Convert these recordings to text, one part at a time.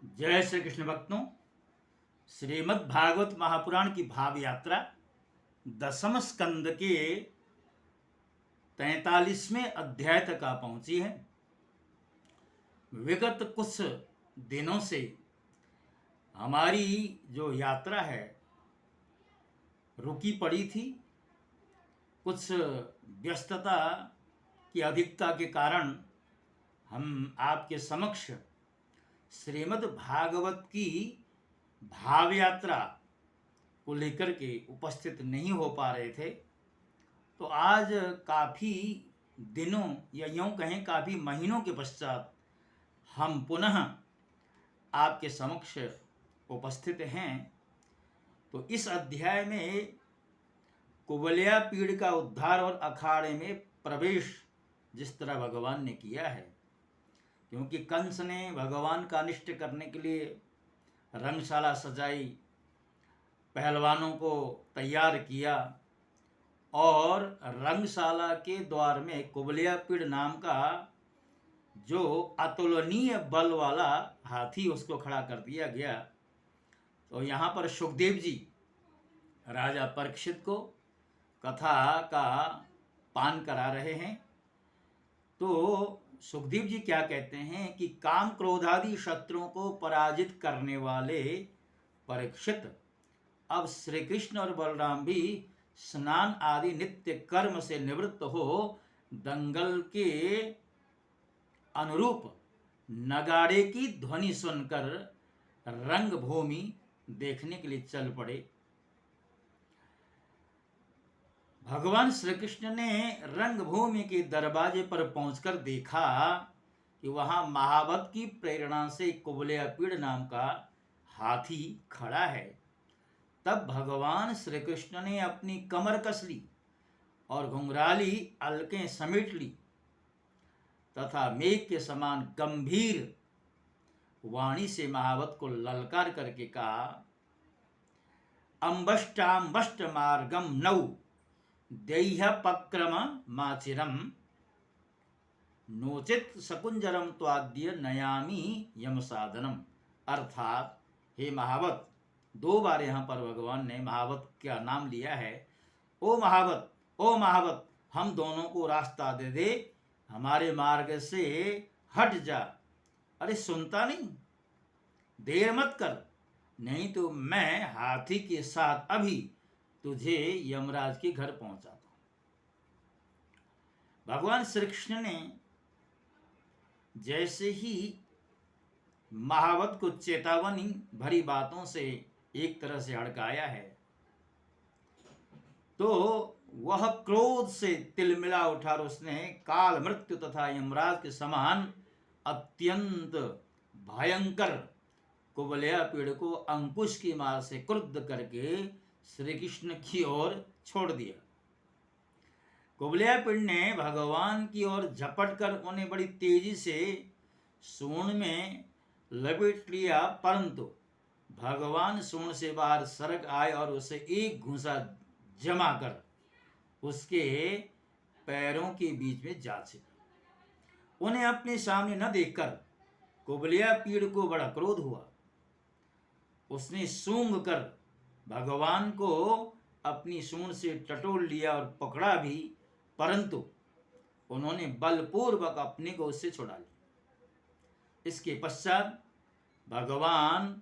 जय श्री कृष्ण भक्तों। श्रीमद् भागवत महापुराण की भाव यात्रा दसम स्कंद के 43वें अध्याय तक आ पहुंची है। विगत कुछ दिनों से हमारी जो यात्रा है रुकी पड़ी थी। कुछ व्यस्तता की अधिकता के कारण हम आपके समक्ष श्रीमद् भागवत की भाव यात्रा को लेकर के उपस्थित नहीं हो पा रहे थे। तो आज काफ़ी दिनों या यूँ कहें काफ़ी महीनों के पश्चात हम पुनः आपके समक्ष उपस्थित हैं। तो इस अध्याय में कुबलिया पीड़ का उद्धार और अखाड़े में प्रवेश जिस तरह भगवान ने किया है, क्योंकि कंस ने भगवान का अनिष्ट करने के लिए रंगशाला सजाई, पहलवानों को तैयार किया और रंगशाला के द्वार में कुबलिया पीड़ नाम का जो अतुलनीय बल वाला हाथी उसको खड़ा कर दिया गया। तो यहाँ पर सुखदेव जी राजा परीक्षित को कथा का पान करा रहे हैं। तो सुखदेव जी क्या कहते हैं कि काम क्रोधादि शत्रुओं को पराजित करने वाले परीक्षित अब श्री कृष्ण और बलराम भी स्नान आदि नित्य कर्म से निवृत्त हो दंगल के अनुरूप नगाड़े की ध्वनि सुनकर रंगभूमि देखने के लिए चल पड़े। भगवान श्री कृष्ण ने रंगभूमि के दरवाजे पर पहुंचकर देखा कि वहां महावत की प्रेरणा से कुबलिया पीड़ नाम का हाथी खड़ा है। तब भगवान श्री कृष्ण ने अपनी कमर कस ली और घुंघराली अलकें समेट ली तथा मेघ के समान गंभीर वाणी से महावत को ललकार करके कहा, अम्बष्टाम्बष्ट मार्गम नौ देह्य पक्रम माचिरम नोचित सकुंजरम त्वाद्य नयामी यम साधनम। अर्थात हे महावत, दो बार यहाँ पर भगवान ने महावत का नाम लिया है। ओ महावत, ओ महावत, हम दोनों को रास्ता दे दे, हमारे मार्ग से हट जा। अरे सुनता नहीं, देर मत कर, नहीं तो मैं हाथी के साथ अभी तुझे यमराज के घर पहुंचाता हूं। भगवान श्री कृष्ण ने जैसे ही महावत को चेतावनी भरी बातों से एक तरह से हड़काया है, तो वह क्रोध से तिलमिला उठा और उसने काल मृत्यु तथा यमराज के समान अत्यंत भयंकर कुबलिया पीड़ को अंकुश की मार से क्रुद्ध करके श्री कृष्ण की ओर छोड़ दिया। कुबलिया पीड़ ने भगवान की ओर झपट कर उन्हें बड़ी तेजी से सूंड में लपेट लिया, परंतु भगवान सूंड से बाहर सरक आए और उसे एक घूंसा जमा कर उसके पैरों के बीच में जा छिपा। उन्हें अपने सामने न देखकर कुबलिया पीड़ को बड़ा क्रोध हुआ। उसने सूंघ कर भगवान को अपनी सूंड से टटोल लिया और पकड़ा भी, परंतु उन्होंने बलपूर्वक अपने को उससे छुड़ा लिया। इसके पश्चात भगवान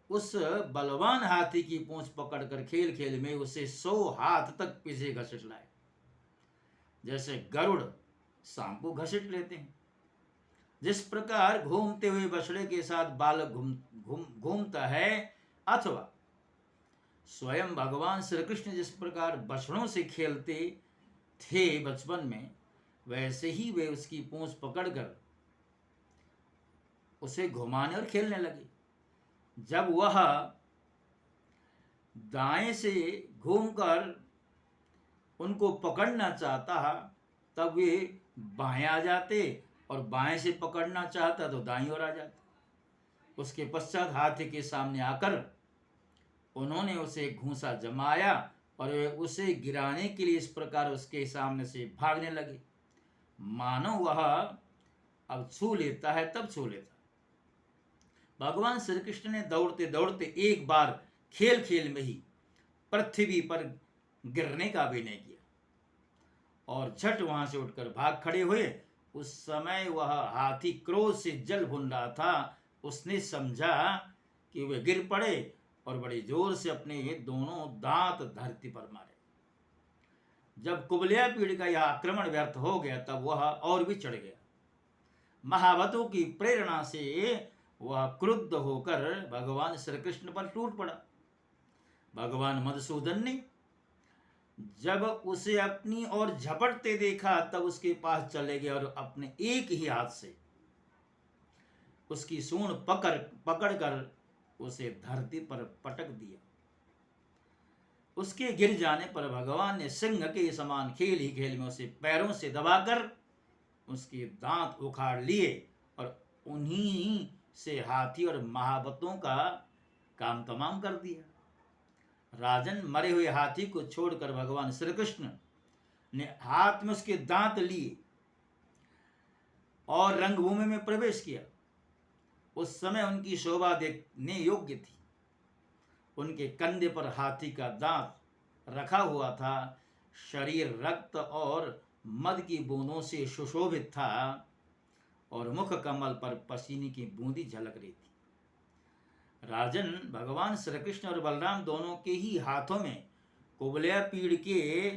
उस बलवान हाथी की पूंछ पकड़कर खेल खेल में उसे 100 हाथ तक पीछे घसीट लाए, जैसे गरुड़ सांप को घसीट लेते हैं। जिस प्रकार घूमते हुए बछड़े के साथ बालक घूमता है, अथवा स्वयं भगवान श्री कृष्ण जिस प्रकार बछड़ों से खेलते थे बचपन में, वैसे ही वे उसकी पूंछ पकड़कर उसे घुमाने और खेलने लगे। जब वह दाएं से घूमकर उनको पकड़ना चाहता, तब वे बाएं आ जाते और बाएं से पकड़ना चाहता तो दाईं ओर आ जाते। उसके पश्चात हाथी के सामने आकर उन्होंने उसे घूंसा जमाया और वे उसे गिराने के लिए इस प्रकार उसके सामने से भागने लगे, मानो वह अब छू लेता है तब छू लेता। भगवान श्री कृष्ण ने दौड़ते दौड़ते एक बार खेल खेल में ही पृथ्वी पर गिरने का अभिनय किया और झट वहां से उठकर भाग खड़े हुए। उस समय वह हाथी क्रोध से जल भून रहा था। उसने समझा कि वे गिर पड़े और बड़े जोर से अपने दोनों दांत धरती पर मारे। जब कुबलिया पीड़ का यह आक्रमण व्यर्थ हो गया तब वह और भी चढ़ गया। महावतों की प्रेरणा से वह क्रुद्ध होकर भगवान श्री कृष्ण पर टूट पड़ा। भगवान मधुसूदन ने जब उसे अपनी ओर झपटते देखा तब उसके पास चले गए और अपने एक ही हाथ से उसकी सूंड पकड़कर उसे धरती पर पटक दिया। उसके गिर जाने पर भगवान ने सिंह के समान खेल ही खेल में उसे पैरों से दबाकर उसके दांत उखाड़ लिए और उन्हीं से हाथी और महावतों का काम तमाम कर दिया। राजन, मरे हुए हाथी को छोड़कर भगवान श्री कृष्ण ने हाथ में उसके दांत लिए और रंगभूमि में प्रवेश किया। उस समय उनकी शोभा देखने योग्य थी। उनके कंधे पर हाथी का दांत रखा हुआ था। शरीर रक्त और मद की बूंदों से सुशोभित था और मुख कमल पर पसीने की बूंदी झलक रही थी। राजन, भगवान श्री कृष्ण और बलराम दोनों के ही हाथों में कुबलिया पीड़ के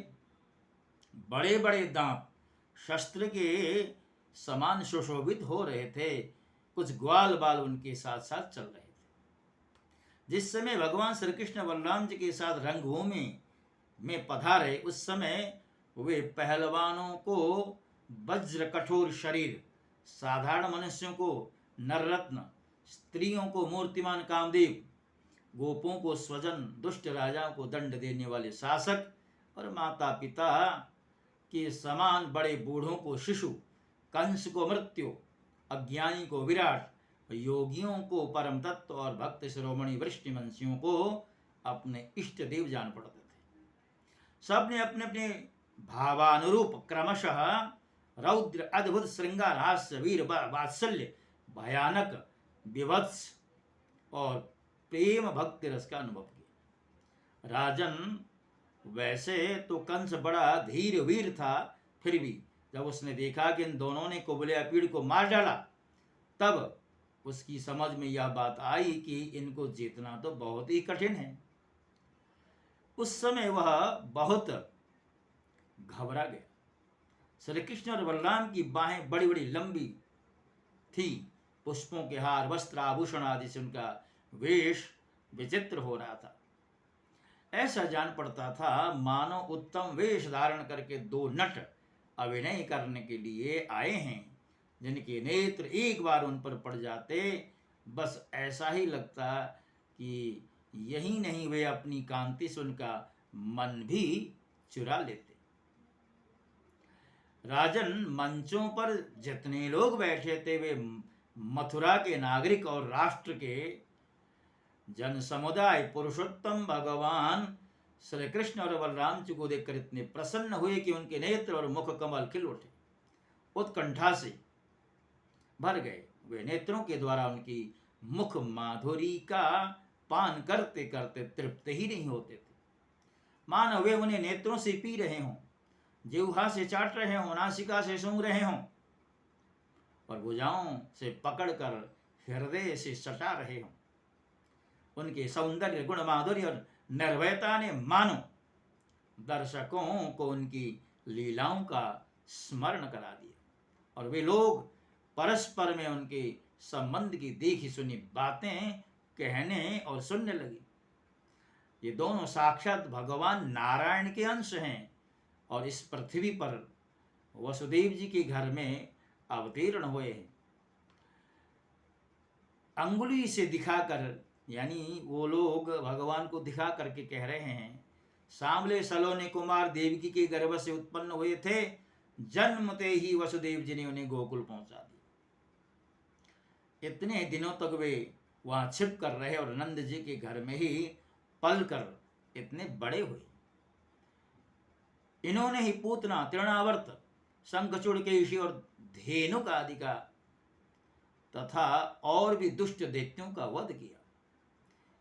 बड़े बड़े दांत शस्त्र के समान सुशोभित हो रहे थे। कुछ ग्वाल बाल उनके साथ साथ चल रहे थे। जिस समय भगवान श्री कृष्ण बलराम जी के साथ रंगभूमि में पधारे उस समय वे पहलवानों को वज्र कठोर शरीर, साधारण मनुष्यों को नररत्न, स्त्रियों को मूर्तिमान कामदेव, गोपों को स्वजन, दुष्ट राजाओं को दंड देने वाले शासक और माता पिता के समान बड़े बूढ़ों को शिशु, कंस को मृत्यु, अज्ञानी को विराट, योगियों को परम तत्व और भक्त शिरोमणि वृष्टिवंशियों को अपने इष्ट देव जान पड़ते थे। सबने अपने अपने भावानुरूप क्रमशः रौद्र, अद्भुत, श्रृंगार, हास्य, वीर, वात्सल्य, भयानक, विभत्स और प्रेम भक्ति रस का अनुभव किया। राजन, वैसे तो कंस बड़ा धीर वीर था, फिर भी जब उसने देखा कि इन दोनों ने कुबलिया पीड़ को मार डाला तब उसकी समझ में यह बात आई कि इनको जीतना तो बहुत ही कठिन है। उस समय वह बहुत घबरा गया। श्री कृष्ण और बलराम की बाहें बड़ी बड़ी लंबी थी। पुष्पों के हार, वस्त्र, आभूषण आदि से उनका वेश विचित्र हो रहा था। ऐसा जान पड़ता था मानो उत्तम वेश धारण करके दो नट अभिनय करने के लिए आए हैं, जिनके नेत्र एक बार उन पर पड़ जाते बस ऐसा ही लगता कि यही नहीं वे अपनी कांति से उनका मन भी चुरा लेते। राजन, मंचों पर जितने लोग बैठे थे वे मथुरा के नागरिक और राष्ट्र के जन समुदाय पुरुषोत्तम भगवान श्री कृष्ण और बलराम जी को देखकर इतने प्रसन्न हुए कि उनके नेत्र और मुख कमल खिल उठे, उत्कंठा से भर गए। वे नेत्रों के द्वारा उनकी मुख माधुरी का पान करते करते तृप्त ही नहीं होते थे। मानो वे उन्हें नेत्रों से पी रहे हों, जिह्वा से चाट रहे हों, नासिका से सूंघ रहे हों और भुजाओं से पकड़कर हृदय से सटा रहे हों। उनके सौंदर्य, गुण, माधुर्य और निर्भयता ने मानो दर्शकों को उनकी लीलाओं का स्मरण करा दिया और वे लोग परस्पर में उनके संबंध की देखी सुनी बातें कहने और सुनने लगे। ये दोनों साक्षात भगवान नारायण के अंश हैं और इस पृथ्वी पर वसुदेव जी के घर में अवतीर्ण हुए हैं। अंगुली से दिखाकर, यानी वो लोग भगवान को दिखा करके कह रहे हैं, सांवले सलोने कुमार देवकी के गर्भ से उत्पन्न हुए थे, जन्मते ही वसुदेव जी ने उन्हें गोकुल पहुंचा दिया। इतने दिनों तक वे वहां छिप कर रहे और नंद जी के घर में ही पल कर इतने बड़े हुए। इन्होंने ही पूतना, तृणावर्त, शंखचूड़, केशी और धेनुक आदि का तथा और भी दुष्ट दैत्यों का वध किया।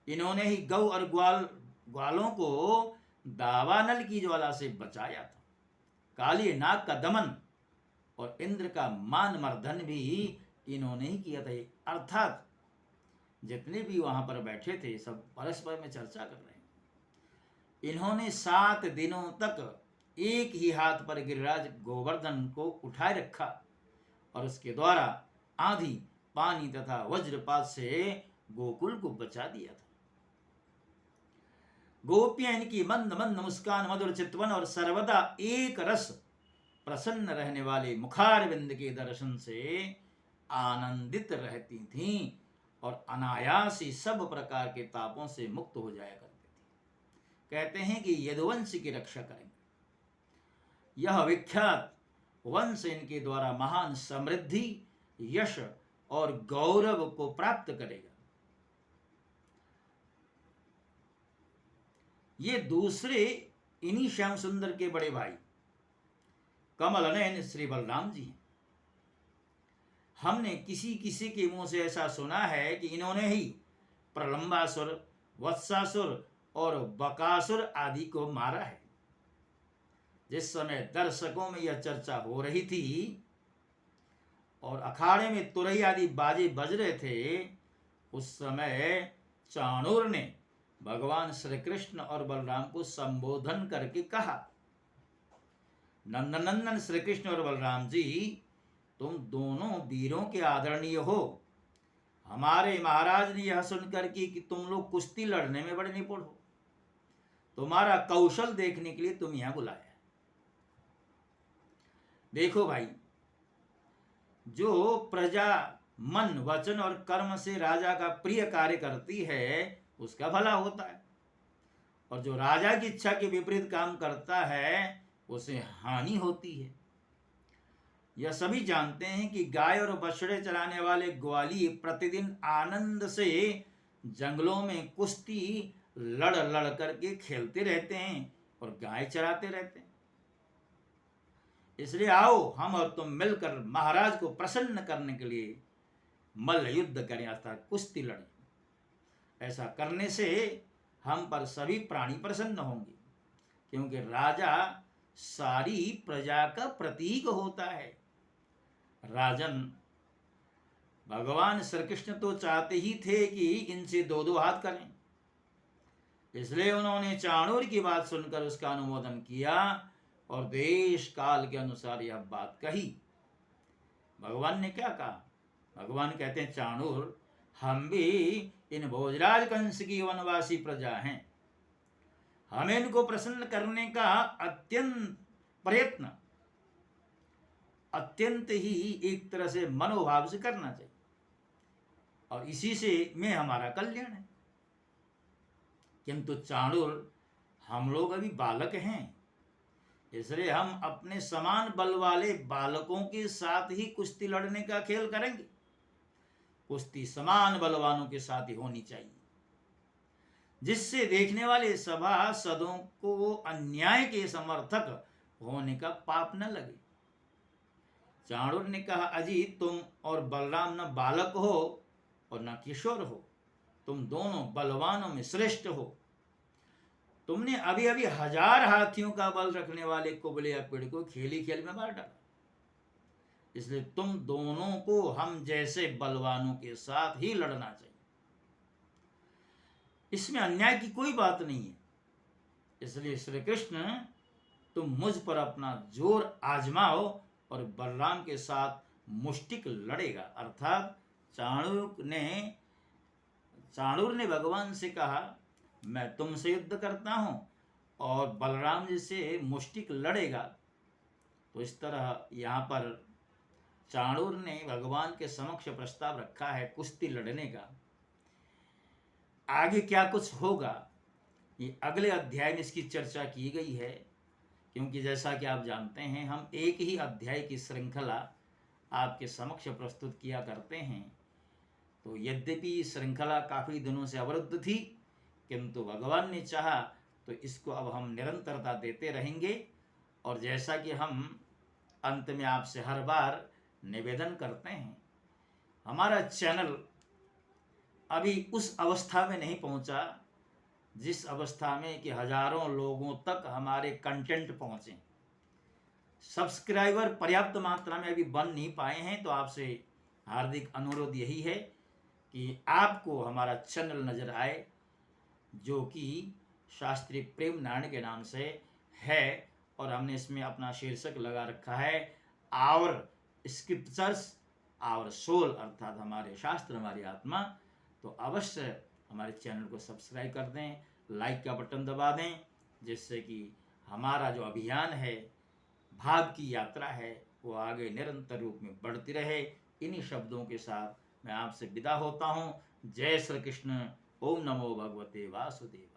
इन्होंने ही गौ और ग्वालों को दावानल की ज्वाला से बचाया था। काली नाग का दमन और इंद्र का मान मर्दन भी इन्होंने ही किया था। अर्थात जितने भी वहां पर बैठे थे सब परस्पर में चर्चा कर रहे हैं। इन्होंने 7 दिनों तक एक ही हाथ पर गिरिराज गोवर्धन को उठाए रखा और उसके द्वारा आंधी, पानी तथा वज्रपात से गोकुल को बचा दिया था। गोपियां इनकी मंद मंद मुस्कान, मधुर चितवन और सर्वदा एक रस प्रसन्न रहने वाले मुखारविंद के दर्शन से आनंदित रहती थीं और अनायास ही सब प्रकार के तापों से मुक्त हो जाया करती थी। कहते हैं कि यदुवंश की रक्षा करेंगे। यह विख्यात वंश इनके द्वारा महान समृद्धि, यश और गौरव को प्राप्त करेगा। ये दूसरे इन्हीं श्याम सुंदर के बड़े भाई कमल नयन श्री बलराम जी हैं। हमने किसी किसी के मुंह से ऐसा सुना है कि इन्होंने ही प्रलंबासुर, वत्सासुर और बकासुर आदि को मारा है। जिस समय दर्शकों में यह चर्चा हो रही थी और अखाड़े में तुरही आदि बाजे बज रहे थे, उस समय चाणूर ने भगवान श्री कृष्ण और बलराम को संबोधन करके कहा, नंदन श्री कृष्ण और बलराम जी, तुम दोनों वीरों के आदरणीय हो। हमारे महाराज ने यह सुनकर कि तुम लोग कुश्ती लड़ने में बड़े निपुण हो, तुम्हारा कौशल देखने के लिए तुम यहां बुलाया। देखो भाई, जो प्रजा मन, वचन और कर्म से राजा का प्रिय कार्य करती है उसका भला होता है, और जो राजा की इच्छा के विपरीत काम करता है उसे हानि होती है। यह सभी जानते हैं कि गाय और बछड़े चराने वाले ग्वाली प्रतिदिन आनंद से जंगलों में कुश्ती लड़ लड़ करके खेलते रहते हैं और गाय चराते रहते हैं। इसलिए आओ हम और तुम मिलकर महाराज को प्रसन्न करने के लिए मल्ल युद्ध करें, अर्थात कुश्ती लड़ें। ऐसा करने से हम पर सभी प्राणी प्रसन्न होंगे, क्योंकि राजा सारी प्रजा का प्रतीक होता है। राजन, भगवान श्री कृष्ण तो चाहते ही थे कि इनसे 2-2 हाथ करें, इसलिए उन्होंने चाणूर की बात सुनकर उसका अनुमोदन किया और देश काल के अनुसार यह बात कही। भगवान ने क्या कहा? भगवान कहते हैं, चाणूर, हम भी इन भोजराज कंस की वनवासी प्रजा हैं। हमें इनको प्रसन्न करने का अत्यंत ही एक तरह से मनोभाव से करना चाहिए, और इसी से में हमारा कल्याण है। किंतु चाणूर, हम लोग अभी बालक हैं, इसलिए हम अपने समान बल वाले बालकों के साथ ही कुश्ती लड़ने का खेल करेंगे। कुश्ती समान बलवानों के साथ ही होनी चाहिए, जिससे देखने वाले सभासदों को अन्याय के समर्थक होने का पाप न लगे। चाणूर ने कहा, अजी, तुम और बलराम न बालक हो और न किशोर हो, तुम दोनों बलवानों में श्रेष्ठ हो। तुमने अभी अभी 1000 हाथियों का बल रखने वाले कुबले पेड़ को खेल ही खेल में मार डाला, इसलिए तुम दोनों को हम जैसे बलवानों के साथ ही लड़ना चाहिए। इसमें अन्याय की कोई बात नहीं है। इसलिए श्री कृष्ण, तुम मुझ पर अपना जोर आजमाओ और बलराम के साथ मुष्टिक लड़ेगा। अर्थात चाणूर ने भगवान से कहा, मैं तुमसे युद्ध करता हूं और बलराम जी से मुष्टिक लड़ेगा। तो इस तरह यहाँ पर चाणूर ने भगवान के समक्ष प्रस्ताव रखा है कुश्ती लड़ने का। आगे क्या कुछ होगा ये अगले अध्याय में इसकी चर्चा की गई है, क्योंकि जैसा कि आप जानते हैं हम एक ही अध्याय की श्रृंखला आपके समक्ष प्रस्तुत किया करते हैं। तो यद्यपि श्रृंखला काफ़ी दिनों से अवरुद्ध थी, किंतु भगवान ने चाहा तो इसको अब हम निरंतरता देते रहेंगे। और जैसा कि हम अंत में आपसे हर बार निवेदन करते हैं हमारा चैनल अभी उस अवस्था में नहीं पहुंचा जिस अवस्था में कि हजारों लोगों तक हमारे कंटेंट पहुंचे। सब्सक्राइबर पर्याप्त मात्रा में अभी बन नहीं पाए हैं, तो आपसे हार्दिक अनुरोध यही है कि आपको हमारा चैनल नज़र आए, जो कि शास्त्री प्रेम नारायण के नाम से है, और हमने इसमें अपना शीर्षक लगा रखा है आवर स्क्रिप्चर्स आवर सोल, अर्थात हमारे शास्त्र हमारी आत्मा। तो अवश्य हमारे चैनल को सब्सक्राइब कर दें, लाइक का बटन दबा दें, जिससे कि हमारा जो अभियान है, भाव की यात्रा है, वो आगे निरंतर रूप में बढ़ती रहे। इन्हीं शब्दों के साथ मैं आपसे विदा होता हूँ। जय श्री कृष्ण। ओम नमो भगवते वासुदेव।